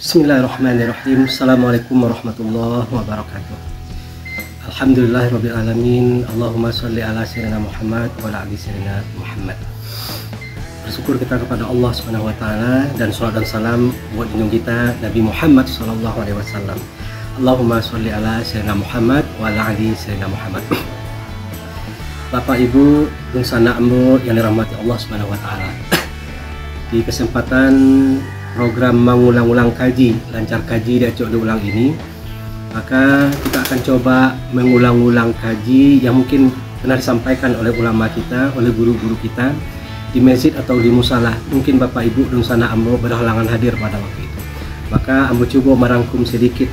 Bismillahirrahmanirrahim. Assalamualaikum warahmatullahi wabarakatuh. Alhamdulillahirabbil alamin. Allahumma shalli ala sayyidina Muhammad wa ala ali sayyidina Muhammad. Bersyukur kita kepada Allah Subhanahu wa taala dan salawat dan salam buat junjungan kita Nabi Muhammad sallallahu alaihi wasallam. Allahumma shalli ala sayyidina Muhammad wa ala ali sayyidina Muhammad. Bapak Ibu dan sanak ambo yang dirahmati Allah Subhanahu wa taala. Di kesempatan program mengulang-ulang kaji, lancar kaji dan cok ulang ini, maka kita akan coba mengulang-ulang kaji yang mungkin pernah disampaikan oleh ulama kita, oleh guru-guru kita di masjid atau di musalah. Mungkin Bapak Ibu dan sanak ambo berhalangan hadir pada waktu itu. Maka ambo coba merangkum sedikit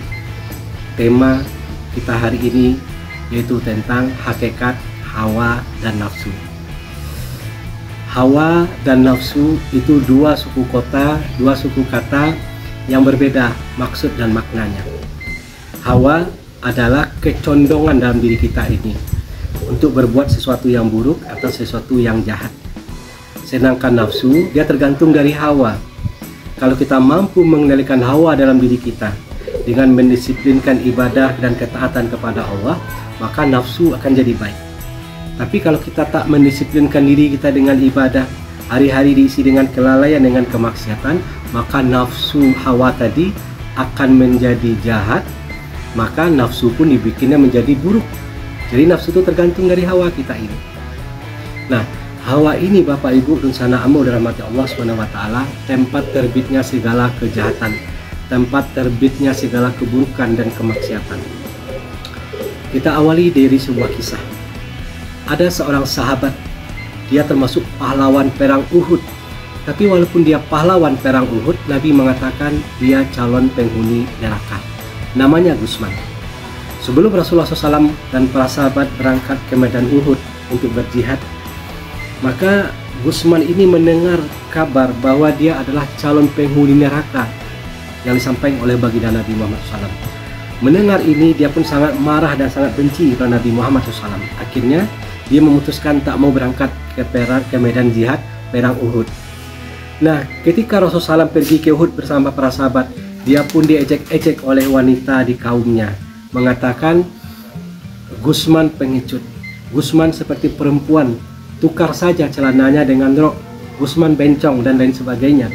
tema kita hari ini, yaitu tentang hakikat hawa dan nafsu. Hawa dan nafsu itu dua suku kata yang berbeda maksud dan maknanya. Hawa adalah kecondongan dalam diri kita ini untuk berbuat sesuatu yang buruk atau sesuatu yang jahat. Sedangkan nafsu, dia tergantung dari hawa. Kalau kita mampu mengendalikan hawa dalam diri kita dengan mendisiplinkan ibadah dan ketaatan kepada Allah, maka nafsu akan jadi baik. Tapi kalau kita tak mendisiplinkan diri kita dengan ibadah, hari-hari diisi dengan kelalaian, dengan kemaksiatan, maka nafsu hawa tadi akan menjadi jahat, maka nafsu pun dibikinnya menjadi buruk. Jadi nafsu itu tergantung dari hawa kita ini. Nah, hawa ini Bapak Ibu dan sanak ambo dirahmati Allah Subhanahu wa taala, tempat terbitnya segala kejahatan, tempat terbitnya segala keburukan dan kemaksiatan. Kita awali dari sebuah kisah. Ada seorang sahabat, dia termasuk pahlawan perang Uhud. Tapi walaupun dia pahlawan perang Uhud, Nabi mengatakan dia calon penghuni neraka. Namanya Gusman. Sebelum Rasulullah SAW dan para sahabat berangkat ke medan Uhud untuk berjihad, maka Gusman ini mendengar kabar bahwa dia adalah calon penghuni neraka yang disampaikan oleh baginda Nabi Muhammad SAW. Mendengar ini, dia pun sangat marah dan sangat benci kepada Nabi Muhammad SAW. Akhirnya dia memutuskan tak mau berangkat ke medan jihad perang Uhud. Nah, ketika Rasulullah SAW pergi ke Uhud bersama para sahabat, dia pun diejek-ejek oleh wanita di kaumnya, mengatakan Gusman pengecut, Gusman seperti perempuan, tukar saja celananya dengan rok, Gusman bencong dan lain sebagainya.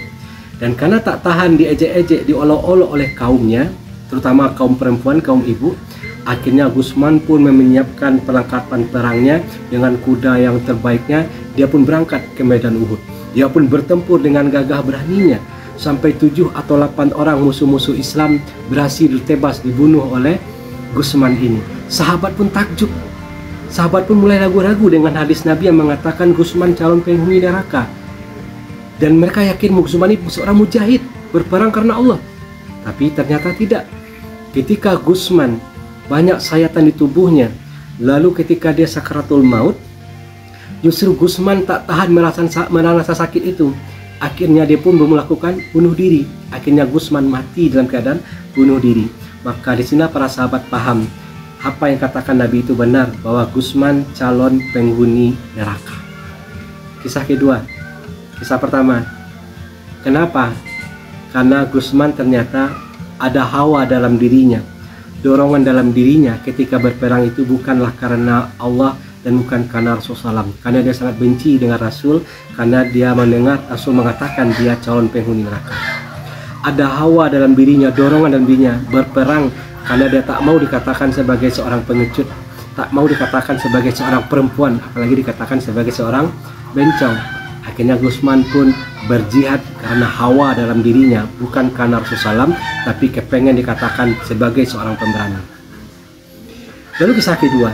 Dan karena tak tahan diejek-ejek, diolok-olok oleh kaumnya, terutama kaum perempuan, kaum ibu, akhirnya Gusman pun menyiapkan perlengkapan perangnya dengan kuda yang terbaiknya. Dia pun berangkat ke medan Uhud. Dia pun bertempur dengan gagah beraninya sampai 7 atau 8 orang musuh-musuh Islam berhasil ditebas, dibunuh oleh Gusman ini. Sahabat pun takjub. Sahabat pun mulai ragu-ragu dengan hadis Nabi yang mengatakan Gusman calon penghuni neraka. Dan mereka yakin Gusman ini seorang mujahid, berperang karena Allah. Tapi ternyata tidak. Ketika Gusman banyak sayatan di tubuhnya, lalu ketika dia sakaratul maut, justru Gusman tak tahan merasa sakit itu. Akhirnya dia pun melakukan bunuh diri. Akhirnya Gusman mati dalam keadaan bunuh diri. Maka di sini para sahabat paham apa yang katakan Nabi itu benar, bahwa Gusman calon penghuni neraka. Kisah kedua. Kisah pertama, kenapa? Karena Gusman ternyata ada hawa dalam dirinya. Dorongan dalam dirinya ketika berperang itu bukanlah karena Allah dan bukan karena Rasulullah SAW. Karena dia sangat benci dengan Rasul, karena dia mendengar Rasul mengatakan dia calon penghuni neraka. Ada hawa dalam dirinya, dorongan dalam dirinya berperang karena dia tak mau dikatakan sebagai seorang pengecut, tak mau dikatakan sebagai seorang perempuan, apalagi dikatakan sebagai seorang bencong. Akhirnya Gusman pun berjihad karena hawa dalam dirinya, bukan karena Rasulullah SAW, tapi kepengen dikatakan sebagai seorang pemberani. Lalu kisah kedua,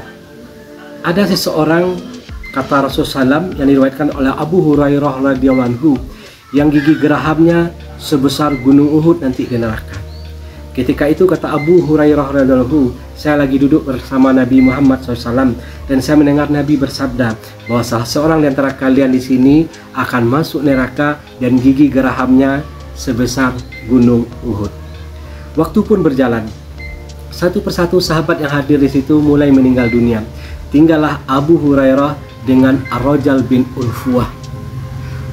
ada seseorang, kata Rasulullah SAW, yang diriwayatkan oleh Abu Hurairah radhiyallahu anhu, yang gigi gerahamnya sebesar gunung Uhud nanti di neraka. Ketika itu kata Abu Hurairah radhiyallahu anhu, saya lagi duduk bersama Nabi Muhammad SAW dan saya mendengar Nabi bersabda bahwa salah seorang di antara kalian di sini akan masuk neraka dan gigi gerahamnya sebesar gunung Uhud. Waktu pun berjalan. Satu persatu sahabat yang hadir di situ mulai meninggal dunia. Tinggallah Abu Hurairah dengan Ar-Rajal bin Unfuah.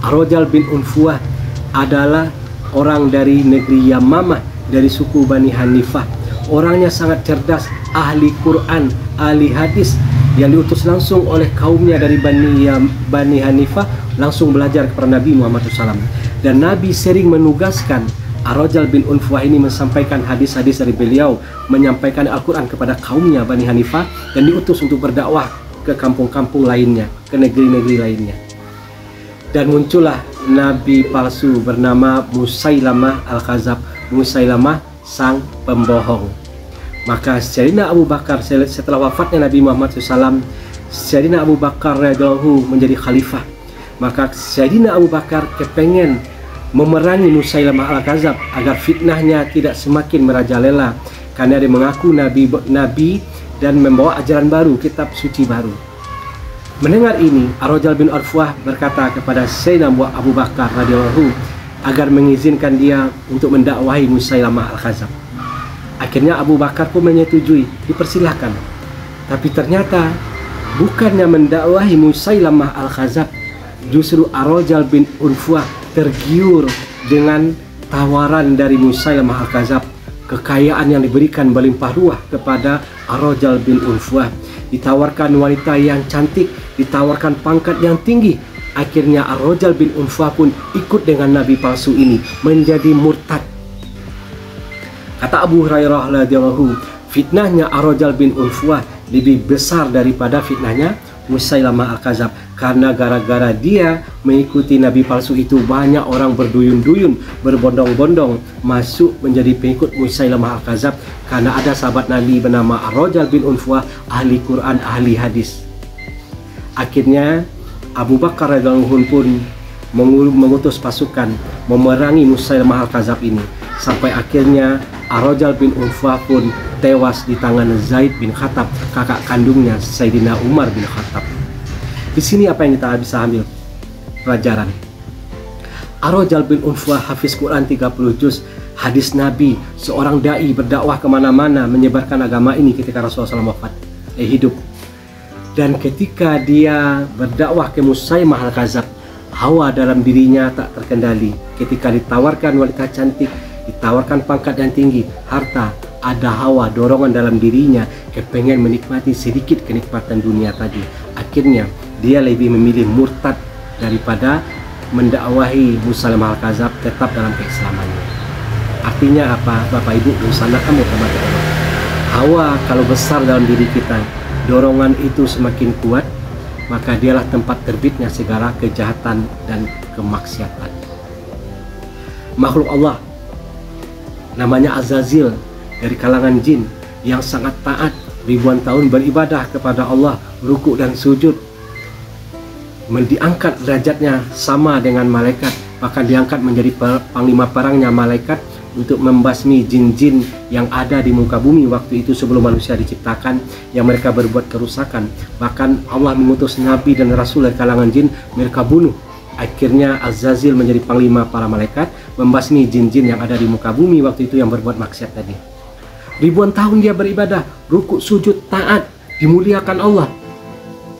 Ar-Rajal bin Unfuah adalah orang dari negeri Yamamah dari suku Bani Hanifah. Orangnya sangat cerdas, ahli Quran, ahli hadis, yang diutus langsung oleh kaumnya dari Bani Hanifah, langsung belajar kepada Nabi Muhammad SAW. Dan Nabi sering menugaskan Ar-Rajal bin Unfuah ini menyampaikan hadis-hadis dari beliau, menyampaikan Al-Quran kepada kaumnya Bani Hanifah, dan diutus untuk berdakwah ke kampung-kampung lainnya, ke negeri-negeri lainnya. Dan muncullah Nabi palsu bernama Musailamah Al-Kadzab, Musailamah sang pembohong. Maka Sayyidina Abu Bakar, setelah wafatnya Nabi Muhammad SAW, Sayyidina Abu Bakar radhiyallahu menjadi khalifah. Maka Sayyidina Abu Bakar kepengen memerangi Musailamah Al-Kadzab agar fitnahnya tidak semakin merajalela, karena dia mengaku nabi dan membawa ajaran baru, kitab suci baru. Mendengar ini, Ar-Rajal bin Unfuah berkata kepada Sayyidina Abu Bakar radhiyallahu agar mengizinkan dia untuk mendakwahi Musailamah Al-Kadzab. Akhirnya Abu Bakar pun menyetujui, dipersilahkan. Tapi ternyata bukannya mendakwahi Musailamah Al-Kadzab, justru Ar-Rajal bin Unfuah tergiur dengan tawaran dari Musailamah Al-Kadzab, kekayaan yang diberikan berlimpah ruah kepada Ar-Rajal bin Unfuah, ditawarkan wanita yang cantik, ditawarkan pangkat yang tinggi. Akhirnya Ar-Rajal bin Unfuah pun ikut dengan nabi palsu ini, menjadi murtad. Kata Abu Hurairah radhiyallahu, fitnahnya Ar-Rajal bin Unfuah lebih besar daripada fitnahnya Musailamah Al-Kadzab, karena gara-gara dia mengikuti nabi palsu itu, banyak orang berduyun-duyun, berbondong-bondong masuk menjadi pengikut Musailamah Al-Kadzab, karena ada sahabat Nabi bernama Ar-Rajal bin Unfuah, ahli Quran, ahli hadis. Akhirnya Abu Bakar radhiyallahu pun mengutus pasukan memerangi Musailamah Al-Kadzab ini, sampai akhirnya Ar-Rajal bin Unfuah pun tewas di tangan Zaid bin Khattab, kakak kandungnya Sayyidina Umar bin Khattab. Di sini apa yang kita bisa ambil pelajaran? Ar-Rajal bin Unfuah hafiz Quran 30 juz, hadis Nabi, seorang dai berdakwah kemana-mana menyebarkan agama ini ketika Rasulullah SAW hidup. Dan ketika dia berdakwah ke Musailamah Al-Kadzab, hawa dalam dirinya tak terkendali. Ketika ditawarkan wanita cantik, ditawarkan pangkat yang tinggi, harta, ada hawa, dorongan dalam dirinya, kepengen menikmati sedikit kenikmatan dunia tadi. Akhirnya dia lebih memilih murtad daripada mendakwahi Musailamah Al-Kadzab tetap dalam keislamannya. Artinya apa, Bapak Ibu, laksanakan mutamakan Allah. Hawa kalau besar dalam diri kita, dorongan itu semakin kuat, maka dialah tempat terbitnya segala kejahatan dan kemaksiatan. Makhluk Allah namanya Azazil, dari kalangan jin, yang sangat taat, ribuan tahun beribadah kepada Allah, rukuk dan sujud, diangkat derajatnya sama dengan malaikat, bahkan diangkat menjadi panglima perangnya malaikat untuk membasmi jin-jin yang ada di muka bumi waktu itu sebelum manusia diciptakan, yang mereka berbuat kerusakan. Bahkan Allah mengutus nabi dan rasul dari kalangan jin, mereka bunuh. Akhirnya Azazil menjadi panglima para malaikat, membasmi jin-jin yang ada di muka bumi waktu itu yang berbuat maksiat tadi. Ribuan tahun dia beribadah, rukuk, sujud, taat, dimuliakan Allah.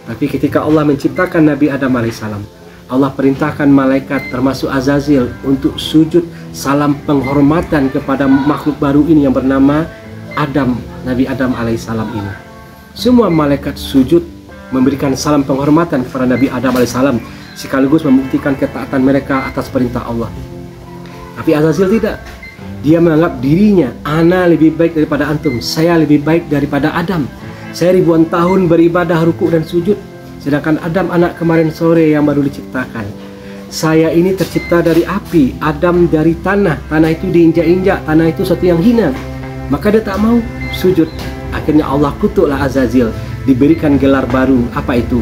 Tapi ketika Allah menciptakan Nabi Adam alaihissalam, Allah perintahkan malaikat termasuk Azazil untuk sujud salam penghormatan kepada makhluk baru ini yang bernama Adam, Nabi Adam alaihissalam ini. Semua malaikat sujud memberikan salam penghormatan kepada Nabi Adam alaihissalam, sekaligus membuktikan ketaatan mereka atas perintah Allah. Tapi Azazil tidak. Dia menganggap dirinya, ana lebih baik daripada antum, saya lebih baik daripada Adam. Saya ribuan tahun beribadah, rukuk dan sujud, sedangkan Adam anak kemarin sore yang baru diciptakan. Saya ini tercipta dari api, Adam dari tanah, tanah itu diinjak-injak, tanah itu sesuatu yang hina. Maka dia tak mau sujud. Akhirnya Allah kutuklah Azazil, diberikan gelar baru. Apa itu?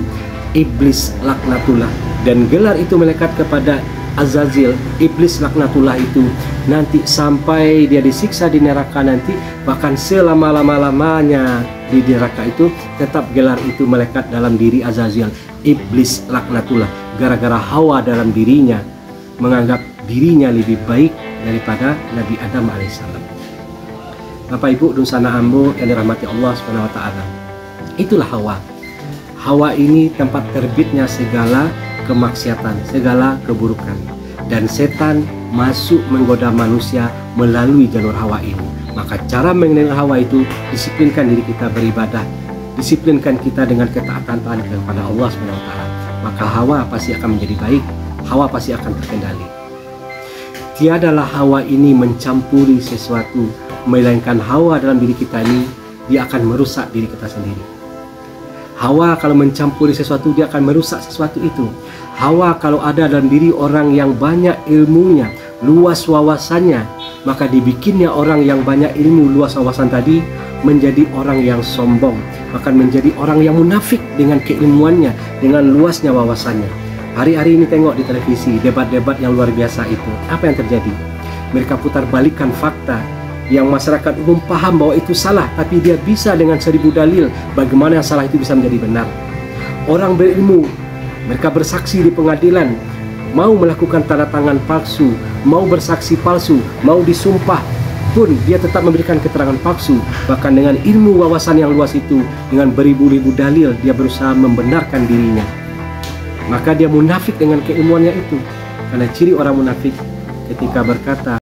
Iblis laknatullah. Dan gelar itu melekat kepada Azazil, iblis laknatullah itu, nanti sampai dia disiksa di neraka nanti, bahkan selama-lamanya di neraka itu, tetap gelar itu melekat dalam diri Azazil, iblis laknatullah, gara-gara hawa dalam dirinya menganggap dirinya lebih baik daripada Nabi Adam alaihissalam. Bapak Ibu Dunsana Ambo yang dirahmati Allah Subhanahu wa taala. Itulah hawa. Hawa ini tempat terbitnya segala kemaksiatan, segala keburukan. Dan setan masuk menggoda manusia melalui jalur hawa ini. Maka cara mengenali hawa itu, disiplinkan diri kita beribadah, disiplinkan kita dengan ketaatan kepada Allah SWT. Maka hawa pasti akan menjadi baik, hawa pasti akan terkendali. Tiadalah hawa ini mencampuri sesuatu, melainkan hawa dalam diri kita ini, dia akan merusak diri kita sendiri. Hawa kalau mencampuri sesuatu, dia akan merusak sesuatu itu. Hawa kalau ada dalam diri orang yang banyak ilmunya, luas wawasannya, maka dibikinnya orang yang banyak ilmu, luas wawasan tadi menjadi orang yang sombong, bahkan menjadi orang yang munafik dengan keilmuannya, dengan luasnya wawasannya. Hari-hari ini tengok di televisi debat-debat yang luar biasa itu. Apa yang terjadi? Mereka putar balikan fakta yang masyarakat umum paham bahwa itu salah, tapi dia bisa dengan 1000 dalil bagaimana yang salah itu bisa menjadi benar. Orang berilmu, mereka bersaksi di pengadilan, mau melakukan tanda tangan palsu, mau bersaksi palsu, mau disumpah pun dia tetap memberikan keterangan palsu. Bahkan dengan ilmu wawasan yang luas itu, dengan beribu-ribu dalil, dia berusaha membenarkan dirinya. Maka dia munafik dengan keilmuannya itu. Karena ciri orang munafik ketika berkata